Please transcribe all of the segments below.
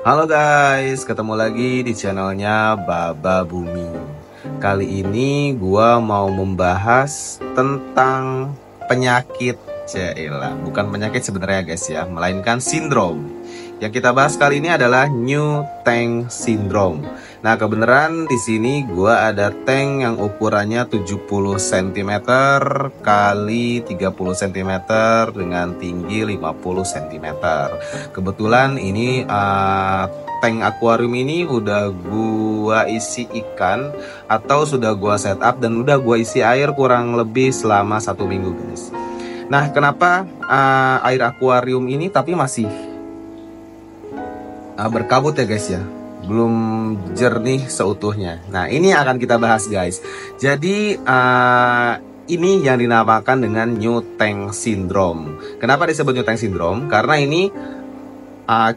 Halo guys, ketemu lagi di channelnya Baba Bumi. Kali ini gua mau membahas tentang penyakit, Cila. Bukan penyakit sebenarnya guys ya, melainkan sindrom. Yang kita bahas kali ini adalah New Tank Syndrome. Nah, kebenaran di sini gua ada tank yang ukurannya 70 cm kali 30 cm dengan tinggi 50 cm. Kebetulan ini tank akuarium ini udah gua isi ikan atau sudah gua setup dan udah gua isi air kurang lebih selama 1 minggu guys. Nah, kenapa air akuarium ini tapi masih berkabut ya guys ya, belum jernih seutuhnya. Nah, ini akan kita bahas guys. Jadi ini yang dinamakan dengan New Tank Syndrome. Kenapa disebut New Tank Syndrome? Karena ini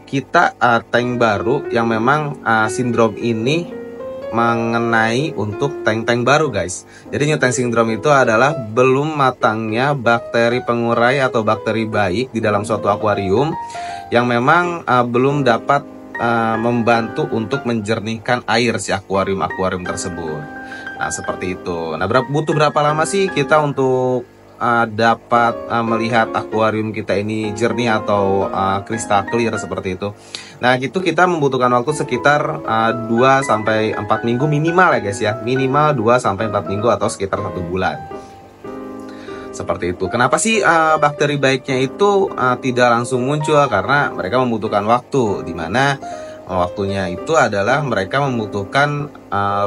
kita tank baru yang memang sindrom ini mengenai untuk tank-tank baru guys. Jadi New Tank Syndrome itu adalah belum matangnya bakteri pengurai atau bakteri baik di dalam suatu akuarium yang memang belum dapat membantu untuk menjernihkan air si akuarium tersebut. Nah, seperti itu. Nah, butuh berapa lama sih kita untuk dapat melihat akuarium kita ini jernih atau kristal clear seperti itu? Nah, itu kita membutuhkan waktu sekitar 2-4 minggu minimal ya guys ya. Minimal 2-4 minggu atau sekitar 1 bulan. Seperti itu. Kenapa sih bakteri baiknya itu tidak langsung muncul? Karena mereka membutuhkan waktu, dimana waktunya itu adalah mereka membutuhkan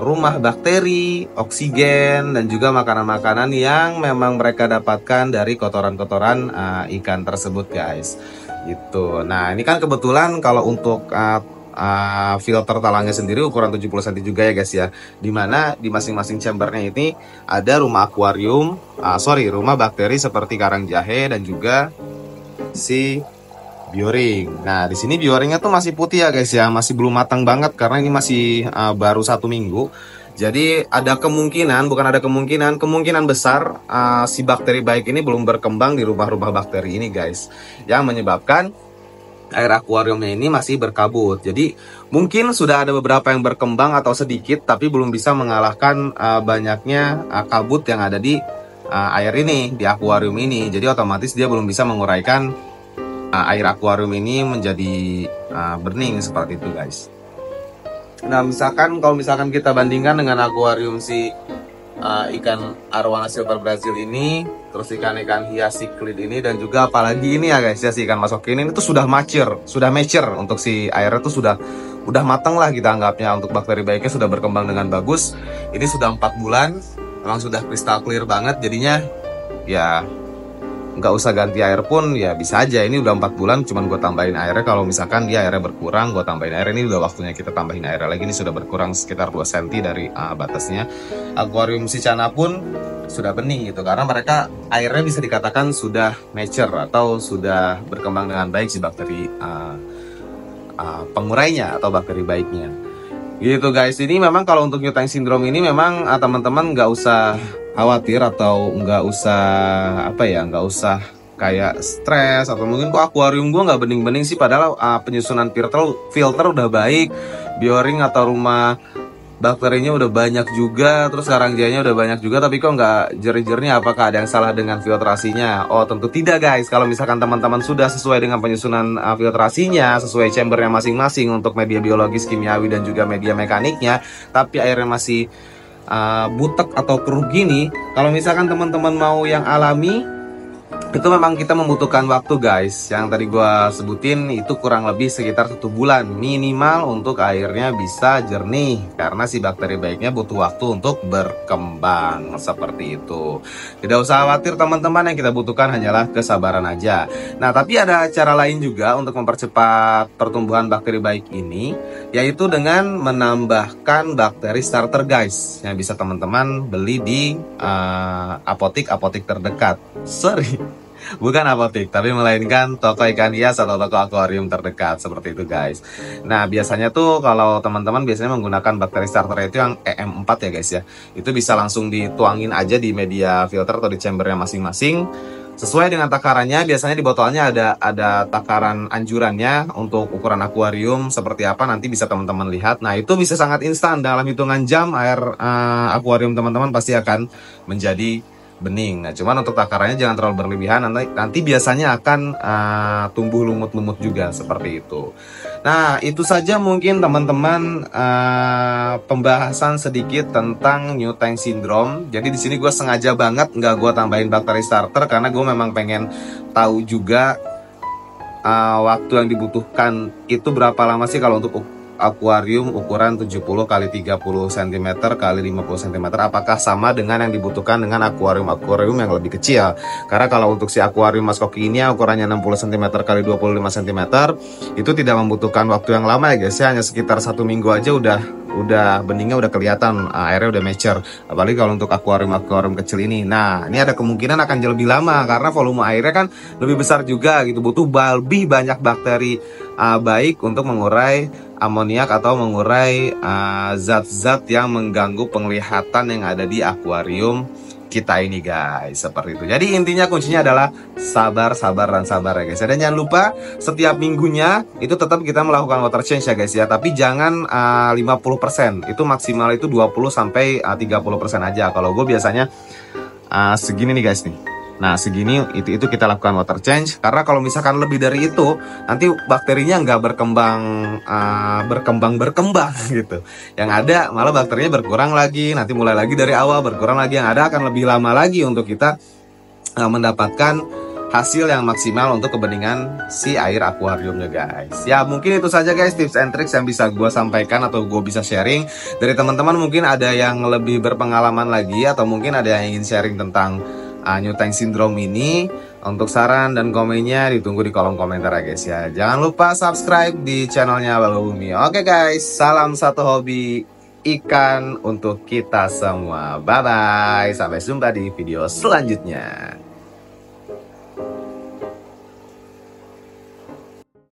rumah bakteri, oksigen, dan juga makanan-makanan yang memang mereka dapatkan dari kotoran-kotoran ikan tersebut guys. Gitu. Nah, ini kan kebetulan kalau untuk filter talangnya sendiri ukuran 70 cm juga ya guys ya, dimana di masing-masing chambernya ini ada rumah akuarium, rumah bakteri seperti karang jahe dan juga si bioring. Nah, di sini bioringnya tuh masih putih ya guys ya, masih belum matang banget karena ini masih baru 1 minggu. Jadi ada kemungkinan, kemungkinan besar si bakteri baik ini belum berkembang di rumah-rumah bakteri ini guys, yang menyebabkan air akuariumnya ini masih berkabut. Jadi mungkin sudah ada beberapa yang berkembang atau sedikit, tapi belum bisa mengalahkan banyaknya kabut yang ada di air ini, di akuarium ini. Jadi otomatis dia belum bisa menguraikan air akuarium ini menjadi bening seperti itu guys. Nah, kalau misalkan kita bandingkan dengan akuarium si ikan arwana silver Brazil ini, terus ikan-ikan hias cichlid ini, dan juga apalagi ini ya guys ya, si ikan masokin ini tuh sudah mature untuk si airnya tuh udah matang lah kita anggapnya, untuk bakteri baiknya sudah berkembang dengan bagus. Ini sudah 4 bulan, memang sudah kristal clear banget, jadinya ya nggak usah ganti air pun ya bisa aja. Ini udah 4 bulan cuman gue tambahin airnya. Kalau misalkan dia airnya berkurang, gue tambahin air. Ini udah waktunya kita tambahin airnya lagi. Ini sudah berkurang sekitar 2 cm dari batasnya. Akuarium si Cana pun sudah bening gitu, karena mereka airnya bisa dikatakan sudah mature atau sudah berkembang dengan baik si bakteri pengurainya atau bakteri baiknya gitu guys. Ini memang kalau untuk New Tank Syndrome ini memang teman-teman nggak usah khawatir atau nggak usah kayak stres, atau mungkin kok akuarium gue nggak bening-bening sih, padahal penyusunan filter udah baik, bioring atau rumah bakterinya udah banyak juga, terus karang jahenya udah banyak juga, tapi kok nggak jernih-jernih. Apakah ada yang salah dengan filtrasinya? Oh, tentu tidak guys. Kalau misalkan teman-teman sudah sesuai dengan penyusunan filtrasinya, sesuai chambernya masing-masing untuk media biologis, kimiawi, dan juga media mekaniknya, tapi airnya masih butek atau keruh gini, kalau misalkan teman-teman mau yang alami, itu memang kita membutuhkan waktu guys. Yang tadi gua sebutin itu kurang lebih sekitar 1 bulan minimal untuk airnya bisa jernih, karena si bakteri baiknya butuh waktu untuk berkembang seperti itu. Tidak usah khawatir teman-teman, yang kita butuhkan hanyalah kesabaran aja. Nah, tapi ada cara lain juga untuk mempercepat pertumbuhan bakteri baik ini, yaitu dengan menambahkan bakteri starter guys, yang bisa teman-teman beli di apotik terdekat. Bukan apotik, tapi melainkan toko ikan hias atau toko akuarium terdekat seperti itu guys. Nah, biasanya tuh kalau teman-teman biasanya menggunakan bakteri starter itu yang EM4 ya guys ya. Itu bisa langsung dituangin aja di media filter atau di chambernya masing-masing. Sesuai dengan takarannya, biasanya di botolnya ada takaran anjurannya untuk ukuran akuarium seperti apa, nanti bisa teman-teman lihat. Nah, itu bisa sangat instan, dalam hitungan jam air akuarium teman-teman pasti akan menjadi bening. Nah, cuman untuk takarannya jangan terlalu berlebihan, nanti biasanya akan tumbuh lumut-lumut juga seperti itu. Nah, itu saja mungkin teman-teman pembahasan sedikit tentang New Tank Syndrome. Jadi di sini gue sengaja banget nggak gue tambahin bakteri starter karena gue memang pengen tahu juga waktu yang dibutuhkan itu berapa lama sih kalau untuk akuarium ukuran 70 kali 30 cm kali 50 cm, apakah sama dengan yang dibutuhkan dengan akuarium yang lebih kecil. Karena kalau untuk si akuarium Mas Koki ini ukurannya 60 cm kali 25 cm itu tidak membutuhkan waktu yang lama ya guys ya, hanya sekitar 1 minggu aja udah beningnya udah kelihatan, airnya udah mature. Apalagi kalau untuk akuarium kecil ini. Nah, ini ada kemungkinan akan jauh lebih lama karena volume airnya kan lebih besar juga gitu, butuh lebih banyak bakteri baik untuk mengurai amoniak atau mengurai zat-zat yang mengganggu penglihatan yang ada di akuarium kita ini guys, seperti itu. Jadi intinya kuncinya adalah sabar, sabar, dan sabar ya guys. Dan jangan lupa setiap minggunya itu tetap kita melakukan water change ya guys ya. Tapi jangan 50%, itu maksimal itu 20 sampai 30% aja. Kalau gue biasanya segini nih guys nih. Nah, segini itu kita lakukan water change, karena kalau misalkan lebih dari itu nanti bakterinya nggak berkembang gitu. Yang ada malah bakterinya berkurang lagi, nanti mulai lagi dari awal berkurang lagi, yang ada akan lebih lama lagi untuk kita mendapatkan hasil yang maksimal untuk kebeningan si air akuariumnya guys. Ya mungkin itu saja guys tips and tricks yang bisa gue sampaikan atau gue bisa sharing dari teman-teman. Mungkin ada yang lebih berpengalaman lagi atau mungkin ada yang ingin sharing tentang New Tank Syndrome ini. Untuk saran dan komennya ditunggu di kolom komentar ya guys ya. Jangan lupa subscribe di channelnya Balua Bumi. Oke guys, salam satu hobi ikan untuk kita semua. Bye bye, sampai jumpa di video selanjutnya.